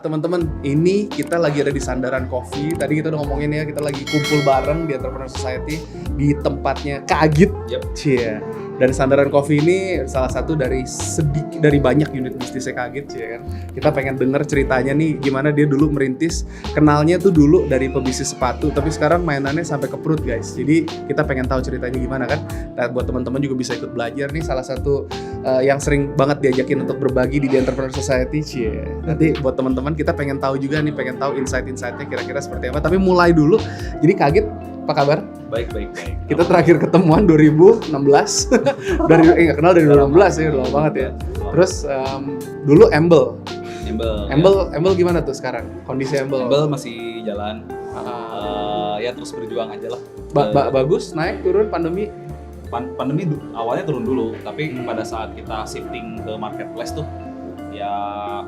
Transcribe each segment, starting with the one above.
teman-teman, ini kita lagi ada di Sandaran Coffee. Tadi kita udah ngomongin ya, kita lagi kumpul bareng di Entrepreneur Society di tempatnya Kak Agit. Cie. Dan Sandaran Coffee ini salah satu dari banyak unit bisnisnya Kak Agit, cie kan. Kita pengen denger ceritanya nih gimana dia dulu merintis. Kenalnya tuh dulu dari pebisnis sepatu, tapi sekarang mainannya sampai ke perut, guys. Jadi kita pengen tahu ceritanya gimana kan. Dan buat teman-teman juga bisa ikut belajar nih, salah satu yang sering banget diajakin untuk berbagi di Entrepreneur Society, cie. Nanti buat teman-teman kita pengen tahu juga nih, pengen tahu insight-insightnya kira-kira seperti apa. Tapi mulai dulu. Jadi Kak Agit, apa kabar? Baik. Kita terakhir ketemuan 2016. Nggak kenal dari 2016 ya, udah lama banget ya. Terus dulu Embel gimana tuh sekarang? Kondisi Embel masih jalan. Ya terus berjuang aja lah. Bagus, naik, turun, pandemi? Pandemi awalnya turun dulu, tapi pada saat kita shifting ke marketplace tuh ya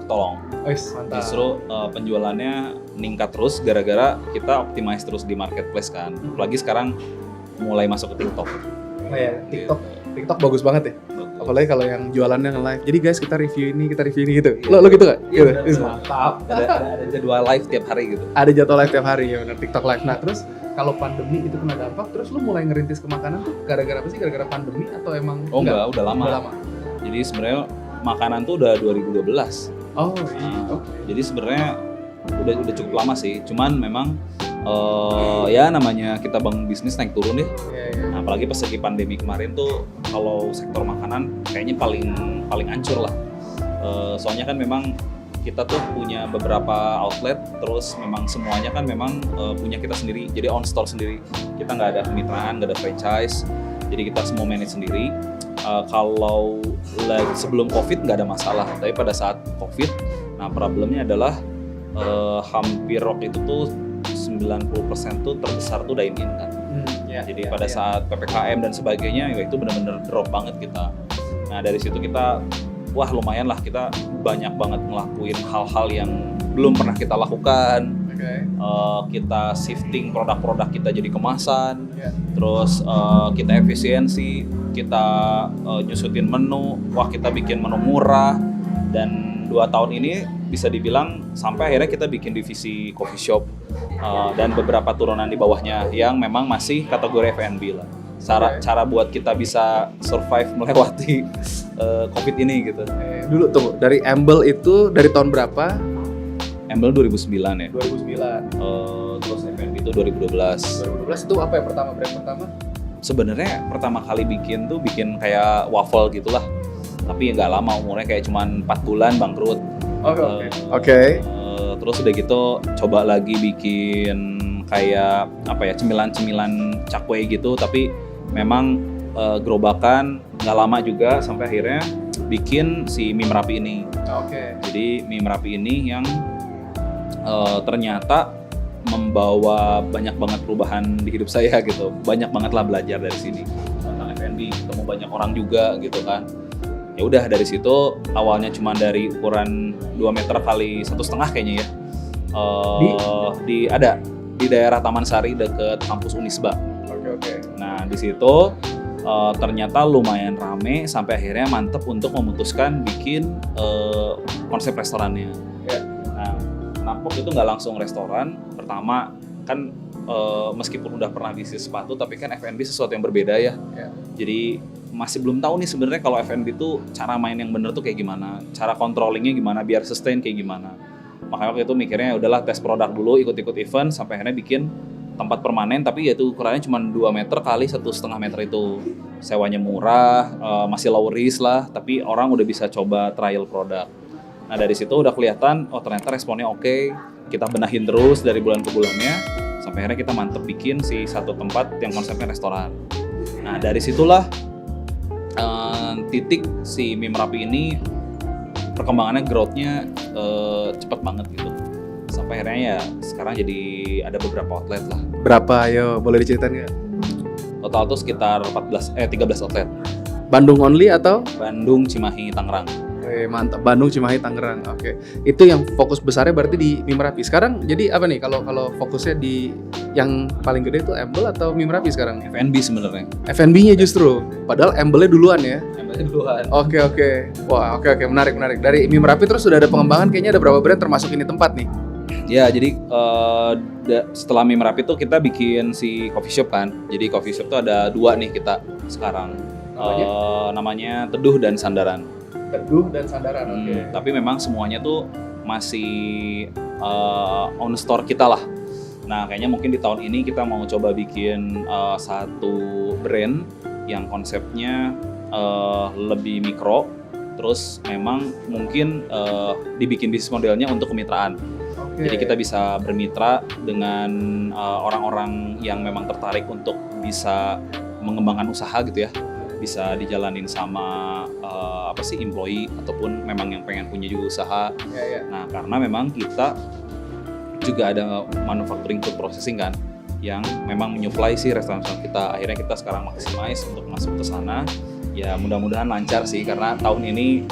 tolong. Mantap. Justru penjualannya meningkat terus gara-gara kita optimize terus di marketplace kan. Apalagi sekarang mulai masuk ke TikTok. Oh ya, TikTok bagus banget ya. Apalagi kalau yang jualannya nge-live. Jadi guys, kita review ini gitu. Lo gitu gak? Iya, gitu. Mantap. Ada jadwal live tiap hari gitu. Ada jadwal live tiap hari ya, benar, TikTok live. Nah, terus kalau pandemi itu kena dampak, terus lu mulai ngerintis ke makanan tuh gara-gara apa sih? Gara-gara pandemi atau emang Enggak, udah lama. Jadi sebenarnya makanan tuh udah 2012. Oh, iya. Okay. Jadi sebenarnya udah cukup lama sih. Cuman memang ya namanya kita bangun bisnis naik turun deh. Yeah. Nah, apalagi pas lagi pandemi kemarin tuh kalau sektor makanan kayaknya paling hancur lah. Soalnya kan memang kita tuh punya beberapa outlet, terus memang semuanya kan memang punya kita sendiri. Jadi on store sendiri. Kita nggak ada kemitraan, nggak ada franchise. Jadi kita semua manage sendiri. Kalau sebelum COVID nggak ada masalah, tapi pada saat COVID, nah problemnya adalah hampir waktu itu tuh 90% tuh terbesar tuh dine-in kan. Jadi pada saat PPKM dan sebagainya, ya itu benar-benar drop banget kita. Nah dari situ kita, wah lumayan lah, kita banyak banget ngelakuin hal-hal yang belum pernah kita lakukan. Kita shifting produk-produk kita jadi kemasan, terus kita efisiensi, kita nyusutin menu, wah kita bikin menu murah, dan 2 tahun ini bisa dibilang sampai akhirnya kita bikin divisi coffee shop dan beberapa turunan di bawahnya yang memang masih kategori F&B lah. Cara buat kita bisa survive melewati COVID ini gitu. Dulu tunggu, dari Embel itu dari tahun berapa? Embel 2009 ya. 2009. Terus F&B itu 2012. 2012 itu apa ya brand pertama? Sebenarnya pertama kali bikin kayak waffle gitulah. Tapi nggak lama, umurnya kayak cuman 4 bulan bangkrut. Oke. Terus udah gitu coba lagi bikin kayak apa ya, cemilan cakwe gitu, tapi memang gerobakan nggak lama juga sampai akhirnya bikin si mie Merapi ini. Jadi mie Merapi ini yang ternyata membawa banyak banget perubahan di hidup saya gitu. Banyak banget lah belajar dari sini tentang F&B, ketemu banyak orang juga gitu kan. Ya udah dari situ awalnya cuma dari ukuran 2 meter kali 1,5 kayaknya ya. Di daerah Taman Sari deket kampus Unisba. Nah di situ ternyata lumayan rame sampai akhirnya mantep untuk memutuskan bikin konsep restorannya. Nah kenapa itu nggak langsung restoran? Pertama kan meskipun udah pernah bisnis sepatu, tapi kan F&B sesuatu yang berbeda ya. Jadi masih belum tahu nih sebenarnya kalau F&B tuh cara main yang bener tuh kayak gimana, cara controllingnya gimana biar sustain kayak gimana. Makanya waktu itu mikirnya udahlah tes produk dulu, ikut-ikut event sampai akhirnya bikin tempat permanen, tapi ya itu ukurannya cuma 2 meter kali 1,5 meter itu. Sewanya murah, masih low risk lah, tapi orang udah bisa coba trial produk. Nah dari situ udah kelihatan, oh ternyata responnya oke. Kita benahin terus dari bulan ke bulannya, sampai akhirnya kita mantep bikin si satu tempat yang konsepnya restoran. Nah dari situlah titik si mie Merapi ini perkembangannya, growth-nya cepet banget gitu. Sampai akhirnya ya sekarang jadi ada beberapa outlet lah. Berapa, ayo boleh diceritain nggak? Total tuh sekitar 13 outlet. Bandung only atau? Bandung, Cimahi, Tangerang. Oke, mantap. Bandung, Cimahi, Tangerang. Oke. Itu yang fokus besarnya berarti di Mie Merapi. Sekarang jadi apa nih kalau fokusnya di yang paling gede itu Embel atau Mie Merapi sekarang? F&B sebenarnya. F&B-nya justru. Padahal Embelnya duluan ya. Embelnya duluan. Oke. Wah, oke, menarik. Dari Mie Merapi terus sudah ada pengembangan, kayaknya ada berapa brand termasuk ini tempat nih? Ya, jadi setelah Mie Merapi tuh kita bikin si coffee shop kan. Jadi coffee shop tuh ada 2 nih kita sekarang. Namanya Teduh dan Sandaran. Teduh dan Sandaran, oke. Tapi memang semuanya tuh masih on store kita lah. Nah, kayaknya mungkin di tahun ini kita mau coba bikin satu brand yang konsepnya lebih mikro. Terus memang mungkin dibikin bisnis modelnya untuk kemitraan. Jadi kita bisa bermitra dengan orang-orang yang memang tertarik untuk bisa mengembangkan usaha gitu ya. Bisa dijalanin sama employee ataupun memang yang pengen punya juga usaha. Nah, karena memang kita juga ada manufacturing food processing kan yang memang menyuplai si restoran-restoran kita. Akhirnya kita sekarang maximize untuk masuk ke sana. Ya mudah-mudahan lancar sih karena tahun ini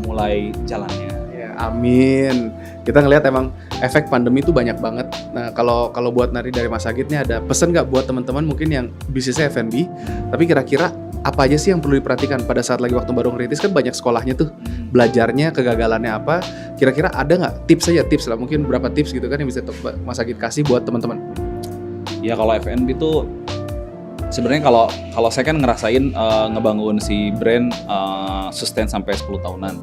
mulai jalannya. Ya, amin. Kita ngelihat emang efek pandemi itu banyak banget. Nah, kalau buat dari Mas Agit nih ada pesan nggak buat teman-teman mungkin yang bisnisnya F&B, tapi kira-kira apa aja sih yang perlu diperhatikan pada saat lagi waktu baru ngerintis kan banyak sekolahnya tuh, belajarnya, kegagalannya apa, kira-kira ada nggak tips lah, mungkin berapa tips gitu kan yang bisa Mas Agit kasih buat teman-teman? Ya kalau F&B tuh sebenarnya kalau saya kan ngerasain ngebangun si brand sustain sampai 10 tahunan.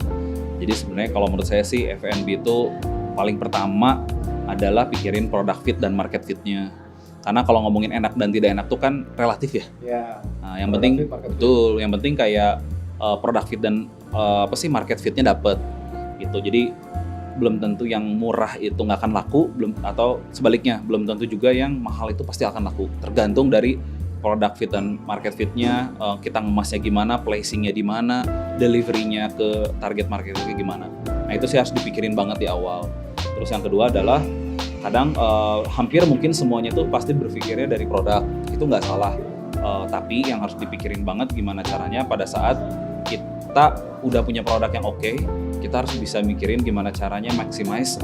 Jadi sebenarnya kalau menurut saya sih F&B itu paling pertama adalah pikirin product fit dan market fitnya. Karena kalau ngomongin enak dan tidak enak tuh kan relatif ya. Nah, yang penting betul, yang penting kayak product fit dan market fitnya dapet gitu. Jadi belum tentu yang murah itu nggak akan laku, atau sebaliknya belum tentu juga yang mahal itu pasti akan laku. Tergantung dari product fit dan market fitnya, kita ngemasnya gimana, placingnya di mana, deliverynya ke target marketnya gimana. Nah itu sih harus dipikirin banget di awal. Terus yang kedua adalah kadang hampir mungkin semuanya tuh pasti berpikirnya dari produk, itu nggak salah. Tapi yang harus dipikirin banget gimana caranya pada saat kita udah punya produk yang oke, kita harus bisa mikirin gimana caranya maximize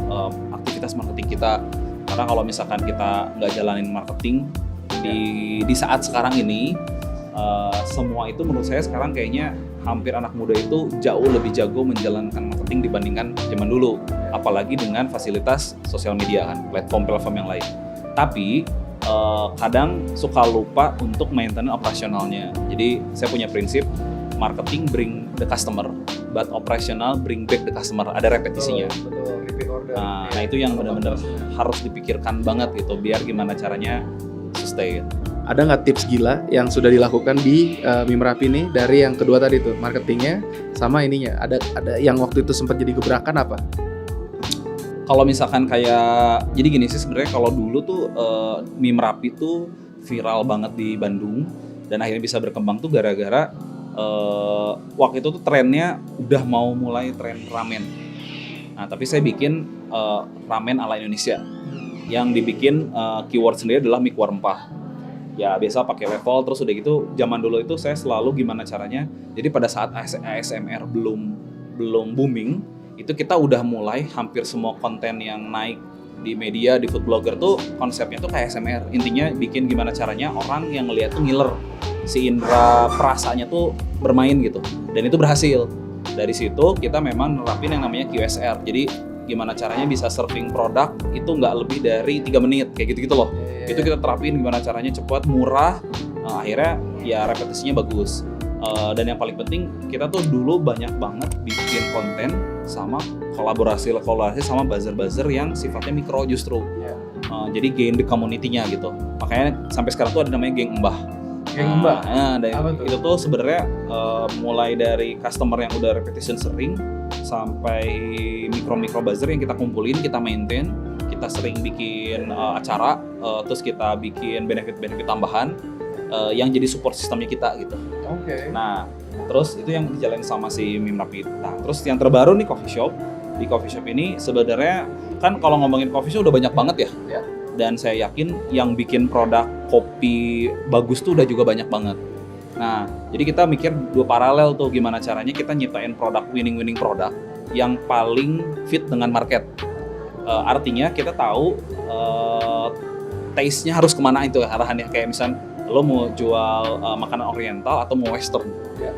aktivitas marketing kita. Karena kalau misalkan kita nggak jalanin marketing di saat sekarang ini, semua itu menurut saya sekarang kayaknya hampir anak muda itu jauh lebih jago menjalankan marketing dibandingkan zaman dulu. Apalagi dengan fasilitas sosial media kan, platform yang lain. Tapi kadang suka lupa untuk maintain operasionalnya. Jadi saya punya prinsip marketing bring the customer, but operational bring back the customer. Ada repetisinya. Betul, repeat order. Nah itu yang benar-benar harus dipikirkan banget gitu, biar gimana caranya sustain. Ada nggak tips gila yang sudah dilakukan di Mie Merapi nih dari yang kedua tadi tuh, marketingnya sama ininya? Ada yang waktu itu sempat jadi gebrakan apa? Kalau misalkan kayak, jadi gini sih sebenarnya kalau dulu tuh Mie Merapi tuh viral banget di Bandung dan akhirnya bisa berkembang tuh gara-gara waktu itu tuh trennya udah mau mulai tren ramen. Nah tapi saya bikin ramen ala Indonesia yang dibikin keyword sendiri adalah mie kuah rempah. Ya biasa pakai level, terus udah gitu zaman dulu itu saya selalu gimana caranya. Jadi pada saat ASMR belum booming, itu kita udah mulai hampir semua konten yang naik di media, di food blogger tuh konsepnya tuh kayak ASMR. Intinya bikin gimana caranya orang yang ngeliat tuh ngiler, si indera perasanya tuh bermain gitu. Dan itu berhasil. Dari situ kita memang nerapin yang namanya QSR. Jadi gimana caranya bisa serving produk itu nggak lebih dari 3 menit, kayak gitu-gitu loh. Itu kita terapin gimana caranya cepat, murah, akhirnya ya repetisinya bagus. Dan yang paling penting kita tuh dulu banyak banget bikin konten sama kolaborasi sama buzzer yang sifatnya mikro justru. Jadi gain the community-nya gitu. Makanya sampai sekarang tuh ada namanya geng Mbah. Geng Mbah. Dan itu tuh sebenarnya mulai dari customer yang udah repetition sering sampai mikro buzzer yang kita kumpulin, kita maintain, kita sering bikin acara, terus kita bikin benefit tambahan yang jadi support sistemnya kita gitu. Nah, terus itu yang dijalanin sama si Mie Merapi. Nah, terus yang terbaru nih coffee shop. Di coffee shop ini sebenarnya kan kalau ngomongin coffee shop udah banyak banget ya. Dan saya yakin yang bikin produk kopi bagus tuh udah juga banyak banget. Nah, jadi kita mikir dua paralel tuh gimana caranya kita nyiptain produk winning produk yang paling fit dengan market. Artinya kita tahu taste-nya harus kemana itu arahannya, kayak misal lo mau jual makanan oriental atau mau western.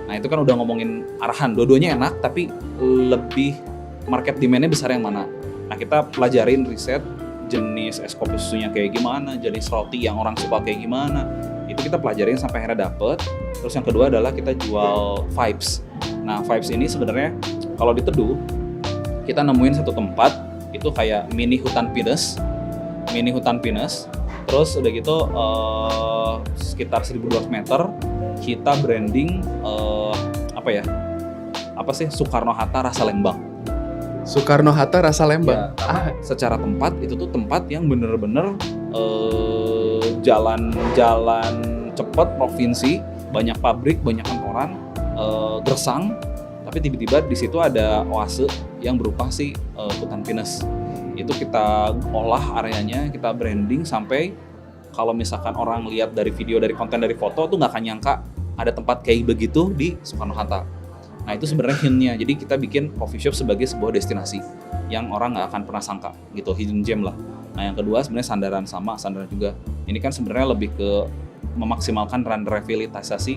Nah itu kan udah ngomongin arahan, dua-duanya enak tapi lebih market demand-nya besar yang mana. Nah kita pelajarin riset jenis es kopi susunya kayak gimana, jenis roti yang orang suka kayak gimana, itu kita pelajarin sampai akhirnya dapet. Terus yang kedua adalah kita jual vibes. Nah vibes ini sebenarnya kalau diteduh kita nemuin satu tempat itu kayak mini hutan pinus. Terus udah gitu sekitar 1.200 meter kita branding Soekarno-Hatta rasa Lembang. Soekarno-Hatta rasa Lembang. Ya, secara tempat itu tuh tempat yang bener-bener jalan cepet provinsi, banyak pabrik, banyak kantoran, gersang, tapi tiba-tiba di situ ada oase yang berupa hutan pinus. Itu kita olah areanya, kita branding sampai kalau misalkan orang lihat dari video, dari konten, dari foto tuh nggak akan nyangka ada tempat kayak begitu di Soekarno-Hatta. Nah itu sebenarnya hint-nya. Jadi kita bikin coffee shop sebagai sebuah destinasi yang orang nggak akan pernah sangka gitu, hidden gem lah. Nah yang kedua sebenarnya sandaran juga. Ini kan sebenarnya lebih ke memaksimalkan revitalisasi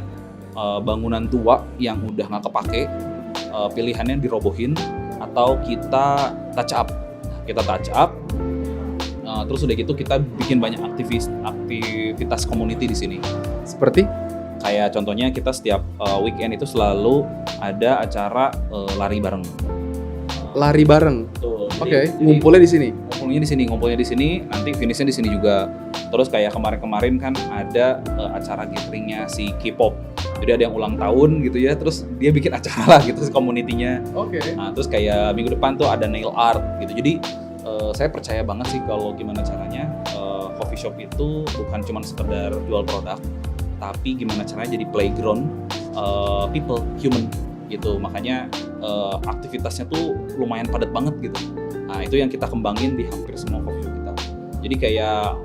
bangunan tua yang udah nggak kepake, pilihannya dirobohin atau kita touch up. Terus udah gitu kita bikin banyak aktivitas community di sini. Seperti? Kayak contohnya kita setiap weekend itu selalu ada acara lari bareng. Lari bareng. Oke. Ngumpulnya di sini. Nanti finishnya di sini juga. Terus kayak kemarin kan ada acara gatheringnya si K-pop. Jadi ada yang ulang tahun gitu ya. Terus dia bikin acara lah gitu community-nya. Oke. Nah, terus kayak minggu depan tuh ada nail art gitu. Jadi saya percaya banget sih kalau gimana caranya coffee shop itu bukan cuma sekedar jual produk, tapi gimana caranya jadi playground people, human gitu. Makanya aktivitasnya tuh lumayan padat banget gitu. Nah itu yang kita kembangin di hampir semua coffee shop kita. Jadi kayak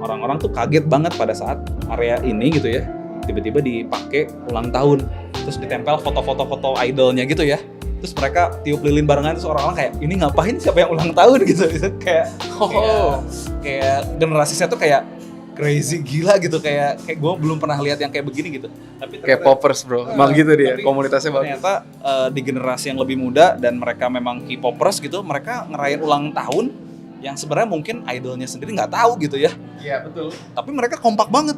orang-orang tuh kaget banget pada saat area ini gitu ya, tiba-tiba dipakai ulang tahun, terus ditempel foto-foto idolnya gitu ya. Terus mereka tiup lilin barengan, terus orang-orang kayak ini ngapain, siapa yang ulang tahun gitu. kayak generasi saya tuh kayak crazy gila gitu, kayak gue belum pernah lihat yang kayak begini gitu. Tapi kayak poppers bro, emang gitu dia komunitasnya bagus. Ternyata di generasi yang lebih muda dan mereka memang K-popers gitu, mereka ngerayain ulang tahun yang sebenarnya mungkin idolnya sendiri nggak tahu gitu ya. Iya betul. Tapi mereka kompak banget,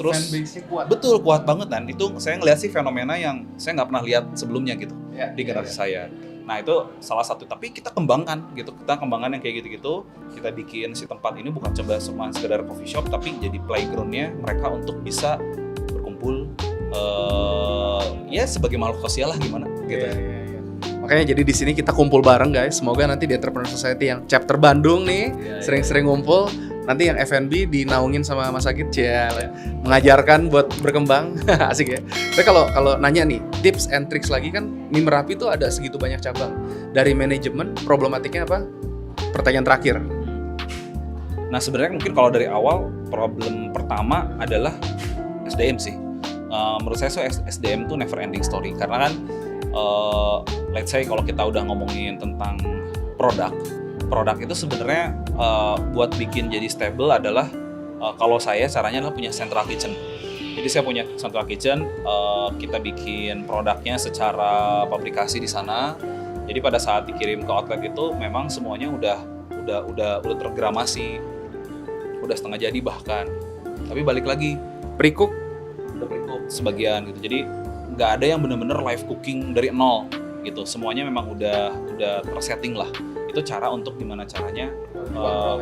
terus fanbase-nya kuat. Betul, kuat banget. Dan itu saya ngeliat sih fenomena yang saya nggak pernah lihat sebelumnya gitu di generasi saya. Nah itu salah satu, tapi kita kembangkan gitu, yang kayak gitu-gitu. Kita bikin si tempat ini bukan cuma sekedar coffee shop, tapi jadi playgroundnya mereka untuk bisa berkumpul, ya sebagai makhluk sosial lah gimana gitu. Iya. Makanya jadi di sini kita kumpul bareng guys. Semoga nanti di Entrepreneur Society yang chapter Bandung nih sering-sering ngumpul. Nanti yang F&B dinaungin sama Mas Agit mengajarkan buat berkembang. Asik ya. Tapi kalau nanya nih, tips and tricks lagi kan mie Merapi itu ada segitu banyak cabang. Dari manajemen, problematiknya apa? Pertanyaan terakhir. Nah sebenarnya mungkin kalau dari awal problem pertama adalah SDM sih. Menurut saya SDM tuh never ending story, karena kan let's say kalau kita udah ngomongin tentang produk itu sebenarnya buat bikin jadi stable adalah kalau saya caranya adalah punya central kitchen. Jadi saya punya central kitchen, kita bikin produknya secara pabrikasi di sana. Jadi pada saat dikirim ke outlet itu memang semuanya udah tergramasi, udah setengah jadi bahkan. Tapi balik lagi Pre-cook sebagian gitu. Jadi nggak ada yang benar-benar live cooking dari nol gitu. Semuanya memang udah tersetting lah. Itu cara untuk gimana caranya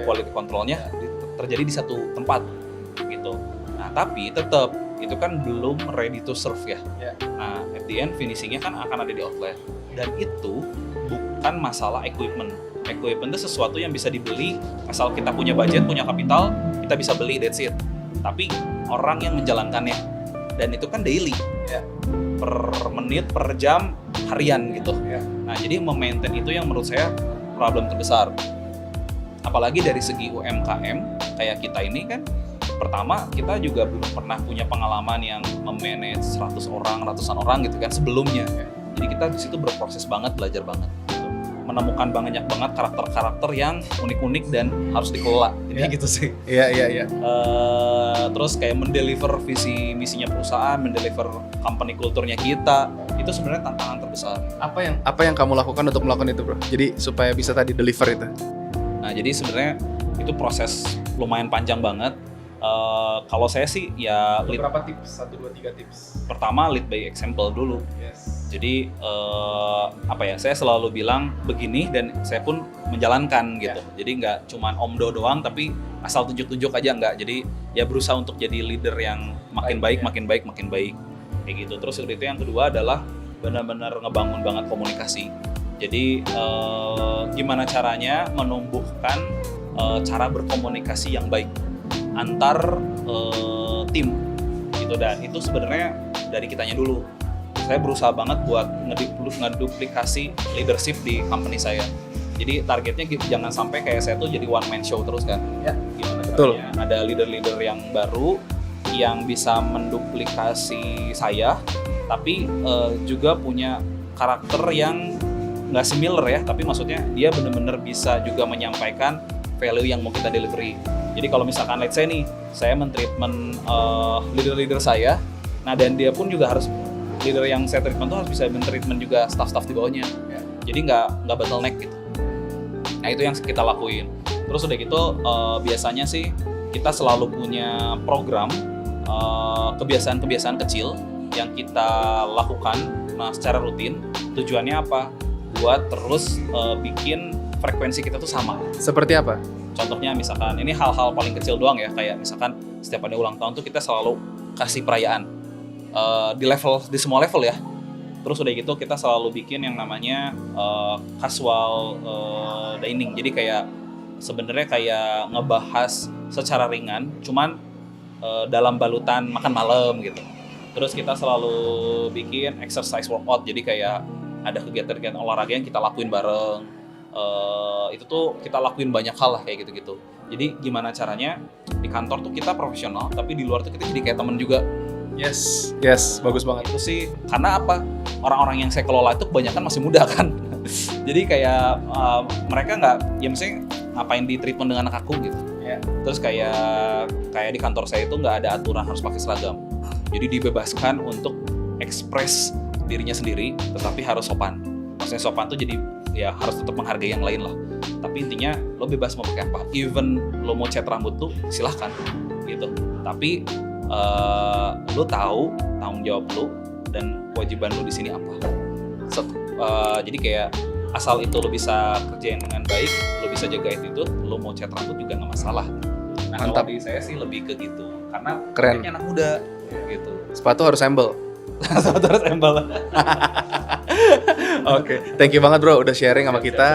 quality controlnya terjadi di satu tempat gitu. Nah tapi tetap itu kan belum ready to serve ya. Nah at the end finishingnya kan akan ada di outlet, dan itu bukan masalah equipment. Equipment itu sesuatu yang bisa dibeli asal kita punya budget, punya kapital, kita bisa beli, that's it. Tapi orang yang menjalankannya, dan itu kan daily per menit, per jam, harian gitu. Nah jadi memaintain itu yang menurut saya problem terbesar. Apalagi dari segi UMKM kayak kita ini kan pertama kita juga belum pernah punya pengalaman yang memanage 100 orang, ratusan orang gitu kan sebelumnya. Jadi kita di situ berproses banget, belajar banget. Gitu. Menemukan banyak banget karakter-karakter yang unik-unik dan harus dikelola. Jadi gitu sih. Iya. Terus kayak mendeliver visi misinya perusahaan, mendeliver company kulturnya kita, itu sebenarnya tantangan terbesar. Apa yang kamu lakukan untuk melakukan itu, bro? Jadi supaya bisa tadi deliver itu. Nah, jadi sebenarnya itu proses lumayan panjang banget. Kalau saya sih ya Beberapa tips, 1, 2, 3 tips. Pertama lead by example dulu. Yes. Jadi saya selalu bilang begini dan saya pun menjalankan gitu. Jadi nggak cuman omdo doang tapi asal tunjuk-tunjuk aja nggak. Jadi ya berusaha untuk jadi leader yang makin baik. Kayak gitu. Terus itu yang kedua adalah benar-benar ngebangun banget komunikasi. Jadi gimana caranya menumbuhkan cara berkomunikasi yang baik antar tim gitu, dan itu sebenarnya dari kitanya dulu. Saya berusaha banget buat ngeduplikasi leadership di company saya. Jadi targetnya jangan sampai kayak saya tuh jadi one man show terus kan. Ya, gimana caranya ada leader-leader yang baru yang bisa menduplikasi saya, tapi juga punya karakter yang nggak similar ya, tapi maksudnya dia benar-benar bisa juga menyampaikan value yang mau kita delivery. Jadi kalau misalkan let's say nih, saya men-treatment leader-leader saya, nah dan dia pun juga harus, leader yang saya treatment tuh harus bisa men-treatment juga staff-staff di bawahnya. Jadi nggak bottleneck gitu. Nah itu yang kita lakuin. Terus udah gitu biasanya sih kita selalu punya program kebiasaan-kebiasaan kecil yang kita lakukan secara rutin. Tujuannya apa? Buat terus bikin frekuensi kita tuh sama. Seperti apa? Contohnya misalkan, ini hal-hal paling kecil doang ya, kayak misalkan setiap ada ulang tahun tuh kita selalu kasih perayaan di semua level ya. Terus udah gitu kita selalu bikin yang namanya casual dining. Jadi kayak sebenarnya kayak ngebahas secara ringan, cuman dalam balutan makan malam gitu. Terus kita selalu bikin exercise workout, jadi kayak ada kegiatan-kegiatan olahraga yang kita lakuin bareng. Itu tuh kita lakuin banyak hal lah kayak gitu-gitu. Jadi gimana caranya di kantor tuh kita profesional, tapi di luar tuh kita jadi kayak temen juga. Yes, bagus banget. Itu sih karena apa? Orang-orang yang saya kelola itu kebanyakan masih muda kan. Jadi kayak mereka nggak, ya misalnya ngapain di treatment dengan anak aku gitu. Terus kayak di kantor saya itu nggak ada aturan harus pakai seragam. Jadi dibebaskan untuk ekspres dirinya sendiri, tetapi harus sopan. Maksudnya sopan tuh jadi ya harus tetap menghargai yang lain lah. Tapi intinya lo bebas mau pakai apa. Even lo mau cat rambut tuh silahkan gitu. Tapi lo tahu tanggung jawab lo dan kewajiban lo di sini apa. Jadi kayak asal itu lo bisa kerjain dengan baik, lo bisa jaga attitude, lo mau cat rambut juga nggak masalah. Nah, mantap. Kalau di saya sih lebih ke gitu, karena keren. Anak muda gitu. Sepatu harus embel. Sepatu harus embel. Oke, thank you banget bro udah sharing sama kita.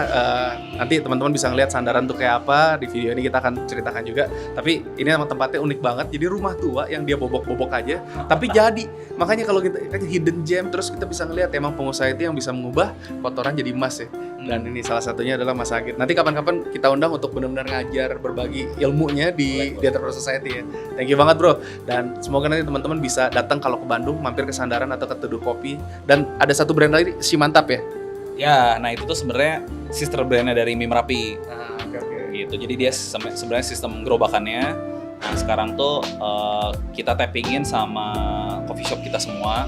Nanti teman-teman bisa ngeliat sandaran tuh kayak apa di video ini, kita akan ceritakan juga. Tapi ini emang tempatnya unik banget. Jadi rumah tua yang dia bobok-bobok aja, tapi jadi. Makanya kalau kita hidden gem, terus kita bisa ngeliat emang pengusaha itu yang bisa mengubah kotoran jadi emas ya. Dan ini salah satunya adalah Mas Agit. Nanti kapan-kapan kita undang untuk benar-benar ngajar, berbagi ilmunya di Entrepreneur Society ya. Thank you banget bro. Dan semoga nanti teman-teman bisa datang kalau ke Bandung, mampir ke Sandaran atau ke Teduh Kopi. Dan ada satu brand lagi, Si Mantap ya. Ya, nah itu tuh sebenarnya sister brandnya dari Mie Merapi. Oke. Gitu. Jadi dia sebenarnya sistem gerobakannya. Nah sekarang tuh kita tappingin sama coffee shop kita semua.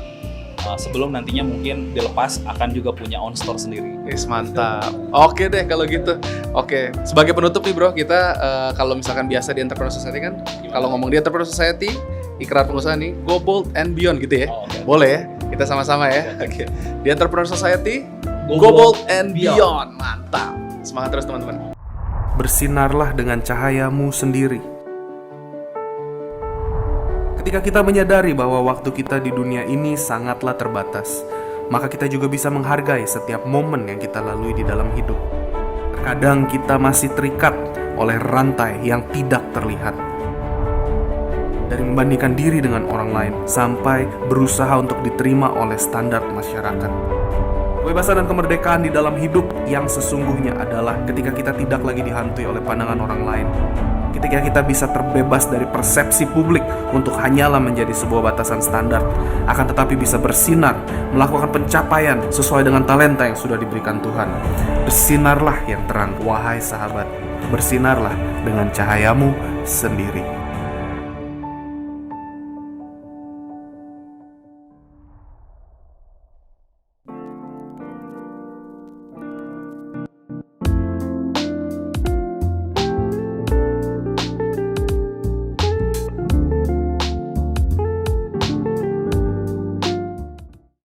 Sebelum nantinya mungkin dilepas akan juga punya on store sendiri. Yes, mantap. Oke deh kalau gitu. Oke, sebagai penutup nih bro, kita kalau misalkan biasa di Entrepreneur Society kan, kalau ngomong di Entrepreneur Society, ikrar pengusaha nih, go bold and beyond gitu ya. Okay. Boleh ya? Kita sama-sama ya. Oke. Di Entrepreneur Society, go bold and beyond. Mantap. Semangat terus teman-teman. Bersinarlah dengan cahayamu sendiri. Ketika kita menyadari bahwa waktu kita di dunia ini sangatlah terbatas, maka kita juga bisa menghargai setiap momen yang kita lalui di dalam hidup. Terkadang kita masih terikat oleh rantai yang tidak terlihat. Dari membandingkan diri dengan orang lain, sampai berusaha untuk diterima oleh standar masyarakat. Kebebasan dan kemerdekaan di dalam hidup yang sesungguhnya adalah ketika kita tidak lagi dihantui oleh pandangan orang lain. Ketika kita bisa terbebas dari persepsi publik untuk hanyalah menjadi sebuah batasan standar, akan tetapi bisa bersinar, melakukan pencapaian sesuai dengan talenta yang sudah diberikan Tuhan. Bersinarlah yang terang, wahai sahabat, bersinarlah dengan cahayamu sendiri.